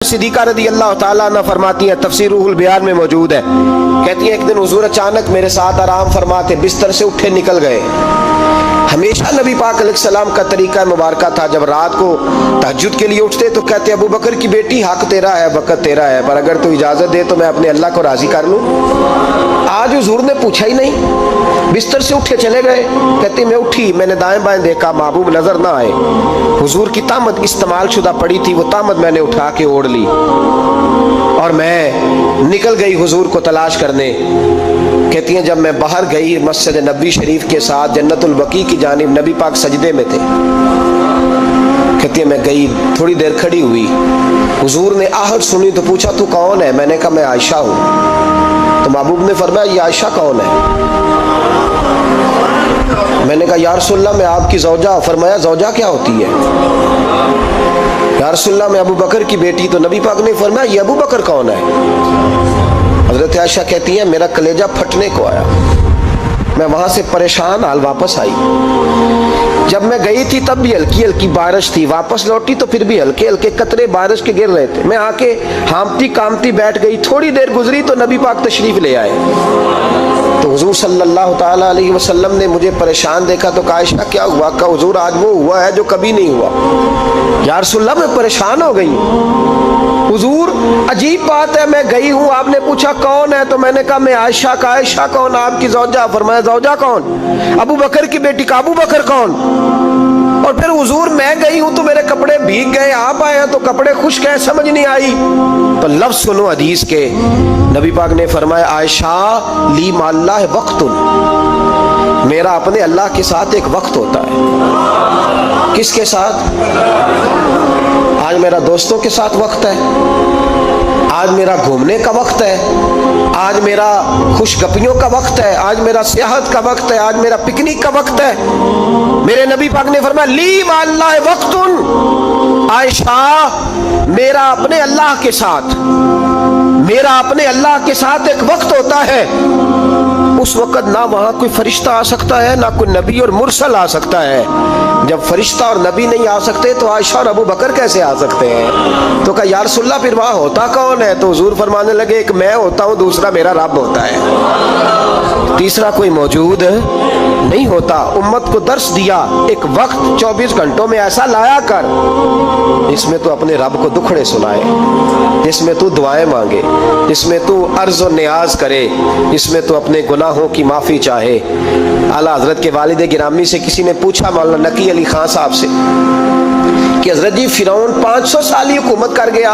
सिद्दीक़ा रज़ी अल्लाह ताला अन्हा फरमाती हैं, तफसीर रूहुल बयान में मौजूद है, कहती हैं एक दिन हुजूर अचानक मेरे साथ आराम फरमाते बिस्तर से उठे निकल गए। हमेशा नबी पाक अलैहिस्सलाम का तरीका मुबारक था, जब रात को तहज्जुद के लिए उठते तो कहते अबू बकर की बेटी हक तेरा है, वक़्त तेरा है, पर अगर तू इजाज़त दे तो मैं अपने अल्लाह को राज़ी कर लूँ। आज हुजूर ने पूछा ही नहीं, बिस्तर से उठे चले गए। कहते मैं उठी, मैंने दाएं बाएं देखा, महबूब नजर ना आए। हुजूर की तामत इस्तेमाल शुदा पड़ी थी, वो तामत मैंने उठा के ओढ़ ली और मैं निकल गई हुजूर को तलाश करने। कहती हैं जब मैं बाहर गई मस्जिद नबी शरीफ के साथ जन्नतुल बकी की जानिब, नबी पाक सजदे में थे। कहती है मैं गई, थोड़ी देर खड़ी हुई, हुजूर ने आहट सुनी तो पूछा तू कौन है? मैंने कहा मैं आयशा हूँ। तो महबूब ने फरमाया ये आयशा कौन है? मैंने कहा या रसूलल्लाह मैं आपकी ज़ौजा। फरमाया ज़ौजा क्या होती है? या रसूलल्लाह मैं अबू बकर की बेटी। तो नबी पाक ने फरमाया ये अबू बकर कौन है? हज़रत आयशा कहती है मेरा कलेजा फटने को आया, मैं वहां से परेशान हाल वापस आई। जब मैं गई थी तब भी हल्की हल्की बारिश थी, वापस लौटी तो फिर भी हल्के हल्के कतरे बारिश के गिर रहे थे। मैं आके हामती कामती बैठ गई, थोड़ी देर गुजरी तो नबी पाक तशरीफ ले आए। तो हुजूर सल्लल्लाहु ताला अलैहि वसल्लम ने मुझे परेशान देखा तो कहा आयशा क्या हुआ? कहा हुजूर आज वो हुआ है जो कभी नहीं हुआ। या रसूलल्लाह मैं परेशान हो गई। हुजूर अजीब बात है, मैं गई हूँ, आपने पूछा कौन है तो मैंने कहा मैं आयशा। का आयशा कौन? आपकी ज़ौजा। फरमाया ज़ौजा कौन? अबू बकर की बेटी। का अबू बकर कौन? और फिर हुजूर मैं गई हूं तो मेरे कपड़े भीग गए, आप आए हैं तो कपड़े खुश्क हैं, समझ नहीं आई। तो लफ्ज सुनो हदीस के, नबी पाक ने फरमाया आयशा ली माल्लाह वक्तुन, मेरा अपने अल्लाह के साथ एक वक्त होता है। किसके साथ? आज मेरा दोस्तों के साथ वक्त है, आज मेरा घूमने का वक्त है, आज मेरा खुशगपियों का वक्त है, आज मेरा सियाहत का वक्त है, आज मेरा पिकनिक का वक्त है। मेरे नबी पाक ने फरमाया ली माल्लाह वक्तुन, आयशा मेरा अपने अल्लाह के साथ, मेरा अपने अल्लाह के साथ एक वक्त होता है। उस वक्त ना वहां कोई फरिश्ता आ सकता है, ना कोई नबी और मुरसल आ सकता है। जब फरिश्ता और नबी नहीं आ सकते तो आयशा और अबू बकर कैसे आ सकते हैं? तो कहा या रसूलल्लाह फिर वहां होता कौन है? तो हुजूर फरमाने लगे एक मैं होता हूं, दूसरा मेरा रब होता है, तीसरा कोई मौजूद नहीं होता। उम्मत को दर्श दिया एक वक्त 24 घंटों में ऐसा लाया कर इसमें तो अपने रब को दुखड़े सुनाए, जिसमें तू दुआएं मांगे, जिसमें तू अर्ज और नियाज करे, जिसमें तू अपने गुनाहों की माफी चाहे। आला हजरत के वालिद गिरामी से किसी ने पूछा मौलाना नकी अली खान साहब से कि हजरत जी फिरौन 500 साल ही हुकूमत कर गया,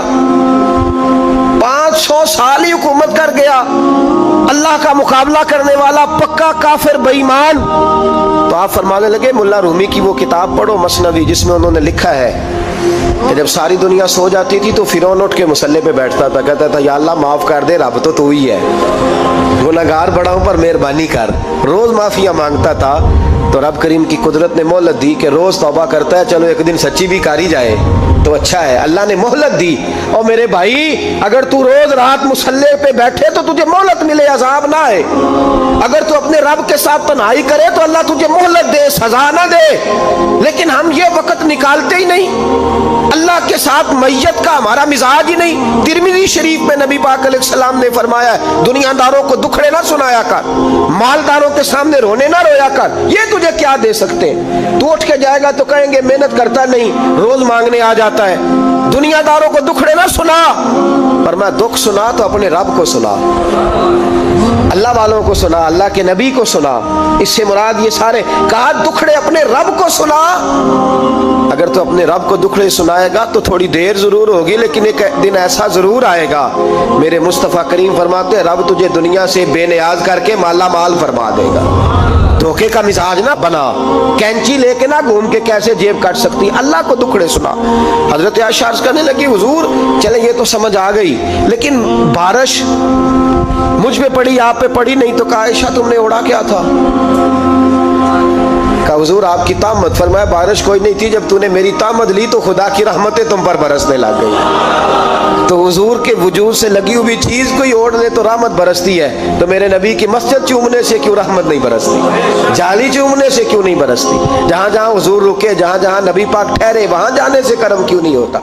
500 साल ही हुकूमत कर गया, अल्लाह का मुकाबला करने वाला पक्का काफिर बेईमान। तो आप फरमाने लगे मुल्ला रूमी की वो किताब पढ़ो मसनवी, जिसमें उन्होंने लिखा है कि जब सारी दुनिया सो जाती थी तो फिरौन उठ के मुसल्ले पे बैठता था, कहता था या अल्लाह माफ कर दे, रब तो तू ही है, गुनहगार बड़ा हूं पर मेहरबानी कर। रोज माफिया मांगता था तो रब करीम की कुदरत ने मोहलत दी कि रोज तौबा करता है, चलो एक दिन सच्ची भी कारी जाए तो अच्छा है। अल्लाह ने मोहलत दी। और मेरे भाई अगर तू रोज रात मुसल्ले पे बैठे तो तुझे मोहलत मिले, अजाब ना आए। अगर तू अपने रब के साथ तन्हाई करे तो अल्लाह तुझे मोहलत दे, सजा ना दे। लेकिन हम ये वक्त निकालते ही नहीं, अल्लाह के साथ मैयत का हमारा मिजाज ही नहीं। तिरमिज़ी शरीफ में नबी पाक अलैहिस्सलाम ने फरमाया दुनियादारों को दुखड़े ना सुनाया कर, मालदारों के सामने रोने ना रोया कर, ये तुझे क्या दे सकते? तू उठ के जाएगा तो कहेंगे मेहनत करता नहीं, रोज मांगने आ जाता है। दुनियादारों को दुखड़े ना सुना, पर मैं दुख सुना तो अपने रब को सुना, अल्लाह वालों को सुना, अल्लाह के नबी को सुना। इससे मुराद ये सारे कहा दुखड़े अपने रब को सुना। अगर तो अपने रब को दुखड़े सुनाएगा तो थोड़ी देर जरूर होगी, लेकिन एक दिन ऐसा जरूर आएगा, मेरे मुस्तफ़ा करीम फरमाते रब तुझे दुनिया से बेनियाज करके माला माल फरमा देगा। धोखे का मिजाज ना बना, कैंची लेके ना घूम के कैसे जेब काट सकती, अल्लाह को दुखड़े सुना। हजरत आयशा अर्ज करने लगी हुजूर चले ये तो समझ आ गई, लेकिन बारिश मुझ पे पड़ी आप पे पड़ी नहीं। तो कहा आयशा तुमने ओढ़ा क्या था? कहा हुजूर आपकी तामत। फरमाया बारिश कोई नहीं थी, जब तूने मेरी तामत ली तो खुदा की रहमतें तुम पर बरसने लग गई। तो हुजूर के वजूद से लगी हुई चीज कोई ओढ़ ले तो रहमत बरसती है, तो मेरे नबी की मस्जिद चूमने से क्यों रहमत नहीं बरसती? जाली चूमने से क्यों नहीं बरसती? जहां जहां हुजूर रुके, जहां जहां नबी पाक ठहरे, वहां जाने से करम क्यों नहीं होता?